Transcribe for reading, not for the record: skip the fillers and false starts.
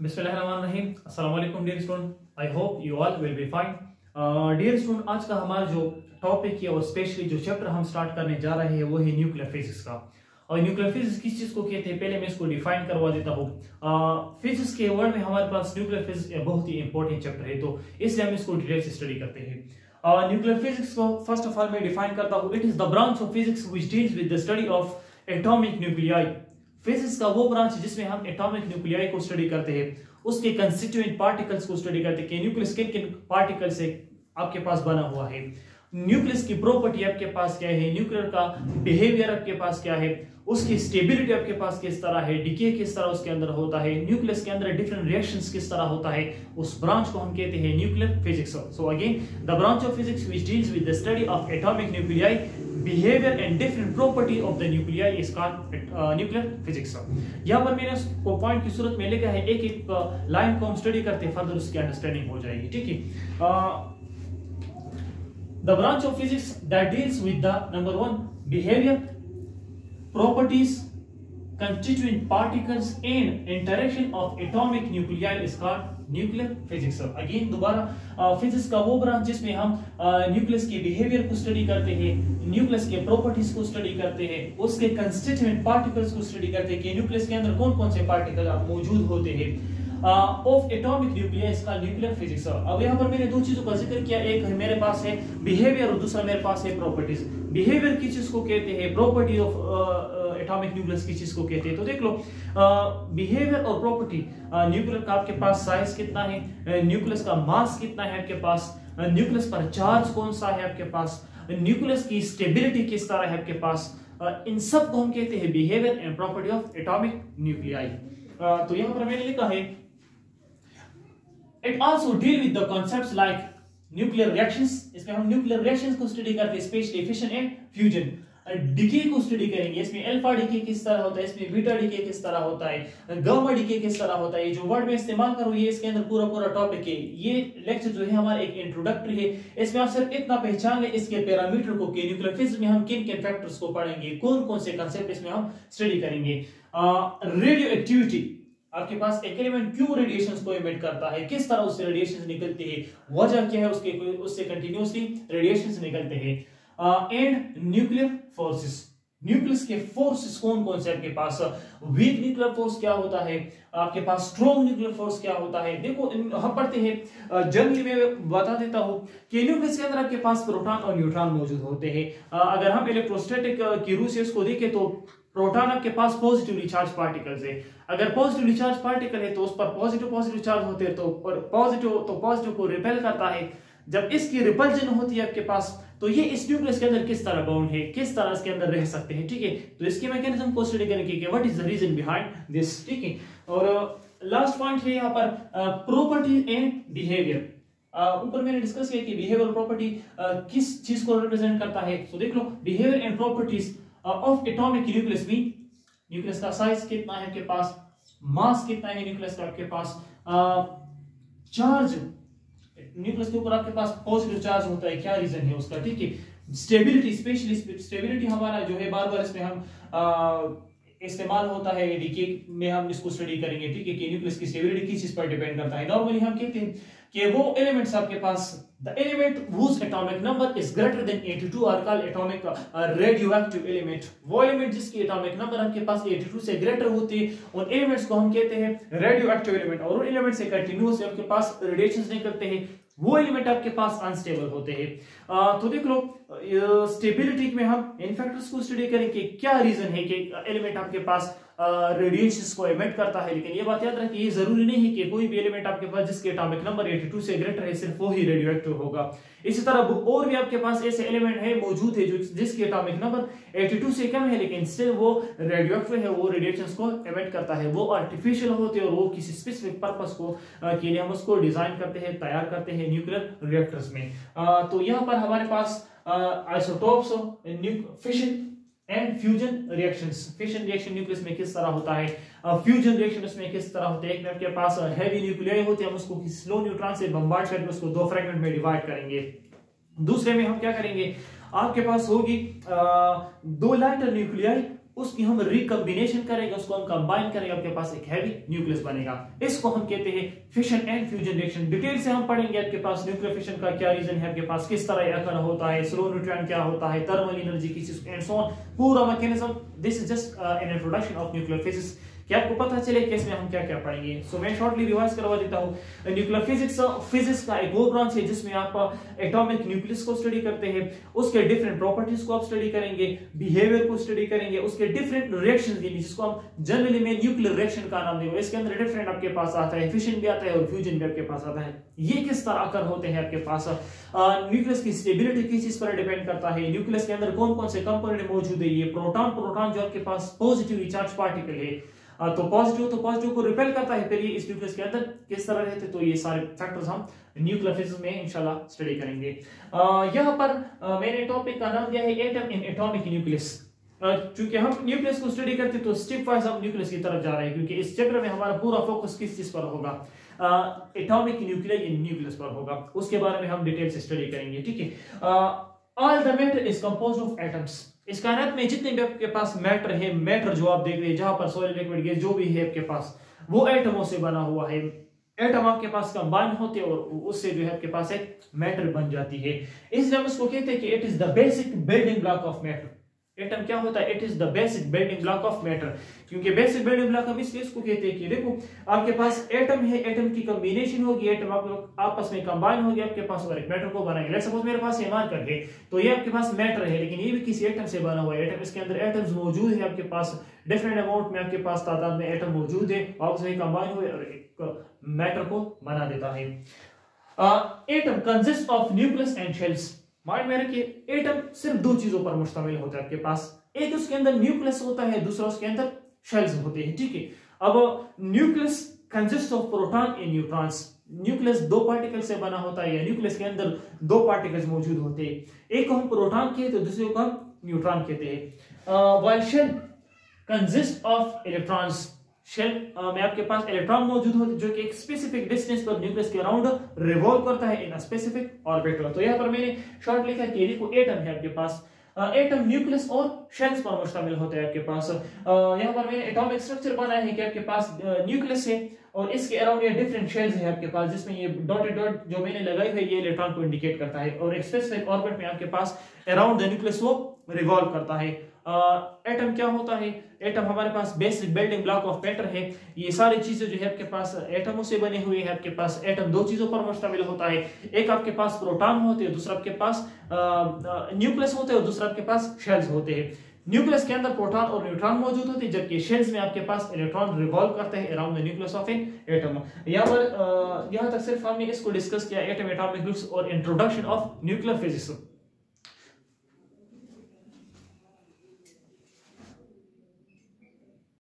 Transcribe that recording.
बिस्मिल्लाहिर्रहमानिर्रहीम। अस्सलाम वालेकुम dear student, I hope you all will be fine. Dear student, आज का हमारा जो टॉपिक है और स्पेशली जो चैप्टर हम स्टार्ट करने जा रहे हैं वो है न्यूक्लियर फिजिक्स का। और न्यूक्लियर फिजिक्स किस चीज को कहते हैं पहले मैं इसको डिफाइन करवा देता हूँ। फिजिक्स के वर्ल्ड में हमारे पास न्यूक्लियर फिजिक्स बहुत ही इंपॉर्टेंट चैप्टर है, तो इसलिए हम इसको डिटेल से स्टडी करते हैं। न्यूक्लियर फिजिक्स को फर्स्ट ऑफ ऑल मैं डिफाइन करता हूँ। It is the branch of physics which deals with the study of atomic nuclei. Physics का वो ब्रांच जिसमें हम एटॉमिक न्यूक्लियाई को स्टडी करते हैं, उसके कंस्टिट्यूएंट पार्टिकल्स को स्टडी करते हैं कि न्यूक्लियस किन किन पार्टिकल से आपके पास बना हुआ है, न्यूक्लियस की प्रॉपर्टी आपके पास क्या है, न्यूक्लियर का बिहेवियर आपके पास क्या है, उसकी स्टेबिलिटी आपके पास किस तरह है, डिके किस तरह उसके अंदर होता है, न्यूक्लियस के अंदर डिफरेंट रिएक्शंस किस तरह होता है, उस ब्रांच को हम कहते हैं nuclear physics. So again the branch of physics which deals with the study of atomic nuclei, behaviour and different property of the nuclei is called nuclear physics. यहाँ पर मैंने उसको पॉइंट की सूरत में लिखा है, एक एक लाइन को हम स्टडी करते हैं, फर्दर उसकी अंडरस्टैंडिंग हो जाएगी। ठीक है, the branch of physics that deals with the number one behavior, properties, constituent particles and interaction of atomic nuclei is called nuclear physics। Again दोबारा फिजिक्स का वो ब्रांच जिसमें हम न्यूक्लियस के बिहेवियर को स्टडी करते हैं, न्यूक्लियस के प्रॉपर्टीज को स्टडी करते हैं, उसके कंस्टिट्यूएंट पार्टिकल्स को स्टडी करते हैं कि न्यूक्लियस के अंदर कौन कौन से पार्टिकल मौजूद होते हैं, ऑफ एटॉमिक न्यूक्लियस का न्यूक्लियर फिजिक्स। अब यहाँ पर मैंने दो चीजों का जिक्र किया, एक है मेरे पास है बिहेवियर और दूसरा मेरे पास है प्रॉपर्टीज। बिहेवियर की चीज को कहते हैं, प्रॉपर्टी ऑफ एटॉमिक न्यूक्लियस की चीज को कहते हैं। तो देख लो, बिहेवियर और प्रॉपर्टी, न्यूक्लियर का आपके पास साइज कितना है, न्यूक्लियस का मास कितना है आपके पास, न्यूक्लियस पर चार्ज कौन सा है आपके पास, न्यूक्लियस की स्टेबिलिटी किस तरह है आपके पास, इन सब को हम कहते हैं behaviour and property of atomic nuclei. तो यहाँ पर मैंने लिखा है, It also deal with the concepts like nuclear reactions। इसमें हम न्यूक्लियर रिएक्शंस को स्टडी करते हैं, specially fission and fusion. Decay को स्टडी करेंगे, इसमें अल्फा डिके किस तरह होता है, इसमें बीटा डिके किस तरह होता है, गामा डिके किस तरह होता है। जो वर्ड में इस्तेमाल करो ये इसके अंदर पूरा टॉपिक है। ये लेक्चर जो है हमारा एक इंट्रोडक्टरी है, इसमें आप सिर्फ इतना पहचान ले इसके पैरामीटर को कि न्यूक्लियर फिजिक्स में हम किन किन फैक्टर्स को पढ़ेंगे, कौन कौन से कंसेप्ट इसमें हम स्टडी करेंगे। रेडियो एक्टिविटी, आपके पास एक एलिमेंट क्यों रेडिएशंस को एमिट करता है, किस तरह उससे रेडिएशंस निकलती है, वजह क्या है उससे कंटिन्यूअसली रेडिएशंस निकलते हैं। एंड न्यूक्लियर फोर्सेस, न्यूक्लियस के फोर्सेस कौन कौन से आपके पास, वीक न्यूक्लियर फोर्स क्या होता है, आपके पास स्ट्रॉन्ग न्यूक्लियर फोर्स क्या होता है। देखो हम पढ़ते हैं, जनरली मैं बता देता हूं कि न्यूक्लियस के अंदर आपके पास प्रोटॉन और न्यूट्रॉन मौजूद होते हैं। अगर हम इलेक्ट्रोस्टैटिक की रूल से इसको देखें तो प्रोटॉन आपके पास पॉजिटिवली चार्ज पार्टिकल्स है, अगर पॉजिटिवली चार्ज पार्टिकल है तो उस पर पॉजिटिव चार्ज होते हैं, तो पॉजिटिव को रिपेल करता है। जब इसकी रिपल्जन होती है आपके पास, तो ये इस न्यूक्लियस के अंदर किस तरह बाउंड है, किस तरह इसके अंदर रह सकते हैं। ठीक है, तो इसके मैकेनिज्म को स्टडी करेंगे कि what is the reason behind this. ठीक है, और लास्ट पॉइंट है यहाँ पर प्रॉपर्टी एंड बिहेवियर। ऊपर मैंने डिस्कस किया कि बिहेवियर प्रॉपर्टी किस चीज को रिप्रेजेंट करता है। तो देख लो, behaviour and properties of atomic nucleus में न्यूक्लियस का साइज कितना है आपके पास, मास कितना है न्यूक्लियस का आपके पास, चार्ज न्यूक्लियस के ऊपर आपके पास पॉजिटिव चार्ज होता है, क्या रीजन है उसका। ठीक है, स्टेबिलिटी, स्पेशली स्टेबिलिटी हमारा जो है बार बार इसमें हम इस्तेमाल होता है, डीके में हम इसको स्टडी करेंगे। ठीक है, कि न्यूक्लियस की स्टेबिलिटी किस चीज पर डिपेंड करता है। नॉर्मली हम कहते हैं कि वो एलिमेंट्स आपके पास, the element whose atomic number is greater than 82 are called atomic radioactive element। वो एलिमेंट जिसकी एटॉमिक नंबर आपके पास 82 से ग्रेटर होती है, उन एलिमेंट्स को हम कहते हैं रेडियोएक्टिव एलिमेंट। और उन एलिमेंट से कंटिन्यूअस आपके पास रेडिएशंस निकलते हैं, वो एलिमेंट आपके पास अनस्टेबल होते हैं। तो देख लो, स्टेबिलिटी में हम इन फैक्टर्स को स्टडी करेंगे, क्या रीजन है कि एलिमेंट आपके पास रेडिएशंस को एमिट करता है। लेकिन ये बात याद रखिए, ये जरूरी नहीं है कि कोई भी एलिमेंट आपके पास जिसके एटॉमिक नंबर 82 से ग्रेटर है सिर्फ वो ही रेडियोएक्टिव होगा। इसी तरह और भी आपके पास ऐसे एलिमेंट है मौजूद है जो जिसके एटॉमिक नंबर 82 से कम है लेकिन स्टिल वो रेडियोएक्टिव है, वो रेडिएशंस को एमिट करता है, वो आर्टिफिशियल होते हैं और वो किसी स्पेसिफिक पर्पस को के लिए हम उसको डिजाइन करते हैं, तैयार करते हैं न्यूक्लियर रिएक्टर्स में। तो यहाँ पर हमारे पास isotopes, fission and fusion reactions. Fission reaction nucleus में किस तरह होता है, फ्यूजन रिएक्शन उसमें किस तरह होते हैं। एक में आपके पास हैवी न्यूक्लियाई होते हैं, हम उसको स्लो न्यूट्रॉन से बम्बार्ड करके उसको दो फ्रेगमेंट में डिवाइड करेंगे। दूसरे में हम क्या करेंगे, आपके पास होगी दो लाइटर न्यूक्लियाई उसकी हम रिकम्बिनेशन करेंगे, उसको हम कंबाइन करेंगे, आपके पास एक हैवी न्यूक्लियस बनेगा। इसको हम कहते हैं fission and fusion reaction. Detail से हम पढ़ेंगे आपके पास न्यूक्लियर फिशन का क्या रीजन है, आपके पास किस तरह अकर होता है, स्लो न्यूट्रॉन क्या होता है, थर्मल एनर्जी की एंड सो ऑन, पूरा mechanism. This is just an introduction of nuclear physics, कि आपको पता चले कि इसमें हम क्या क्या पढ़ेंगे। सो मैं शॉर्टली रिवाइज करवा देता हूँ। न्यूक्लियर फिजिक्स का एक वो ब्रांच है जिसमें आप एटॉमिक न्यूक्लियस को स्टडी करते हैं, उसके डिफरेंट प्रॉपर्टीज को आप स्टडी करेंगे, बिहेवियर को स्टडी करेंगे, उसके डिफरेंट रिएक्शंस देंगे, जिसको हम जनरली में न्यूक्लियर रिएक्शन का नाम देंगे। इसके अंदर डिफरेंट आपके पास आता है, फिशन भी आता है और फ्यूजन भी आपके पास आता है। ये किस तरह आकर होते हैं आपके पास, न्यूक्लियस की स्टेबिलिटी किस चीज पर डिपेंड करता है, न्यूक्लियस के अंदर कौन कौन से कंपोनेंट मौजूद है, ये प्रोटॉन जो आपके पास पॉजिटिवली चार्ज पार्टिकल है, तो पॉजिटिव को रिपेल करता है, फिर ये इस न्यूक्लियस के अंदर किस तरह रहते हैं। तो ये सारे फैक्टर्स हम न्यूक्लियर फिजिक्स में इंशाल्लाह स्टडी करेंगे। यहाँ पर मैंने टॉपिक का नाम दिया है एटम इन एटॉमिक न्यूक्लियस। क्योंकि हम न्यूक्लियस को स्टडी करते तो स्टेप वाइज हम न्यूक्लियस की तरफ जा रहे हैं, क्योंकि इस चैप्टर में हमारा पूरा फोकस किस चीज पर होगा, एटॉमिक न्यूक्लियर इन न्यूक्लियस पर होगा। उसके बारे में हम डिटेल से स्टडी करेंगे, ठीक है। All the matter is composed of atoms. इस कायनात में जितने भी आपके पास मैटर है, मैटर जो आप देख रहे हैं, जहां पर सॉलिड लिक्विड गैस जो भी है आपके पास, वो एटमों से बना हुआ है। एटम आपके पास कंबाइन होते हैं और उससे जो है आपके पास एक मैटर बन जाती है। इसलिए हम इसको कहते हैं कि it is the basic building block of matter. Atom क्या होता है, it is the basic building block of matter. क्योंकि बेसिक बिल्डिंग ब्लॉक हम इसलिए इसको कहते हैं कि देखो आपके पास एटम है, एटम की कॉम्बिनेशन होगी, एटम आपस में कंबाइन होगी आपके पास और एक मैटर को बनाएंगे। लेट्स सपोज मेरे पास ये मार्कर है, तो ये आपके पास मैटर है, लेकिन ये भी किसी एटम से बना हुआ है। एटम, इसके अंदर एटम्स मौजूद है आपके पास, डिफरेंट अमाउंट में आपके पास तादाद में एटम मौजूद है, आपस में कंबाइन हुए और एक मैटर को बना देता है। Atom consist of nucleus and shells. Mind में रखिए, एटम सिर्फ दो चीजों पर मुश्तमिल होता है आपके पास, एक उसके अंदर न्यूक्लियस होता है, दूसरा उसके अंदर शेल्स होते हैं, ठीक है। अब nucleus consist of proton and neutrons. Nucleus दो पार्टिकल से बना होता है, या न्यूक्लियस के अंदर दो पार्टिकल्स मौजूद होते हैं। एक को हम प्रोटॉन कहते हैं, दूसरे को हम न्यूट्रॉन कहते हैं। While shell consist of electrons. Shell में आपके पास इलेक्ट्रॉन मौजूद होते हैं जो कि एक स्पेसिफिक डिस्टेंस पर न्यूक्लियस के अराउंड रिवॉल्व करता है इन अ स्पेसिफिक ऑर्बिट। तो यहाँ पर मैंने शॉर्ट लिखा कि देखो एटम है आपके पास, एटम न्यूक्लियस और शेल्स पर मुश्तमिल होते हैं आपके पास। यहाँ पर मैंने एटॉमिक स्ट्रक्चर बनाया है कि आपके पास न्यूक्लियस है और इसके अराउंड ये डिफरेंट शेल्स है आपके पास, जिसमें ये डॉटेड डॉट जो मैंने लगाई है ये इलेक्ट्रॉन को इंडिकेट करता है, और एक स्पेसिफिक ऑर्बिट में आपके पास अराउंड द न्यूक्लियस वो रिवॉल्व करता है। एटम क्या होता है, एटम हमारे पास basic building block of matter है। ये सारी चीजें जो है आपके पास एटमों से बने हुए हैं। आपके पास एटम दो चीजों पर मुश्तमिल होता है, एक आपके पास प्रोटॉन होते हैं, दूसरा आपके पास न्यूक्लियस होते हैं और दूसरा आपके पास शेल्स होते हैं। न्यूक्लियस के अंदर प्रोटॉन और न्यूट्रॉन मौजूद होते हैं, जबकि शेल्स में आपके पास इलेक्ट्रॉन रिवॉल्व करते हैं around the nucleus of an atom. यहाँ पर यहाँ तक सिर्फ हमने इसको डिस्कस किया, एटम, एटॉमिक ग्रुप्स और इंट्रोडक्शन ऑफ न्यूक्लियर फिजिक्स।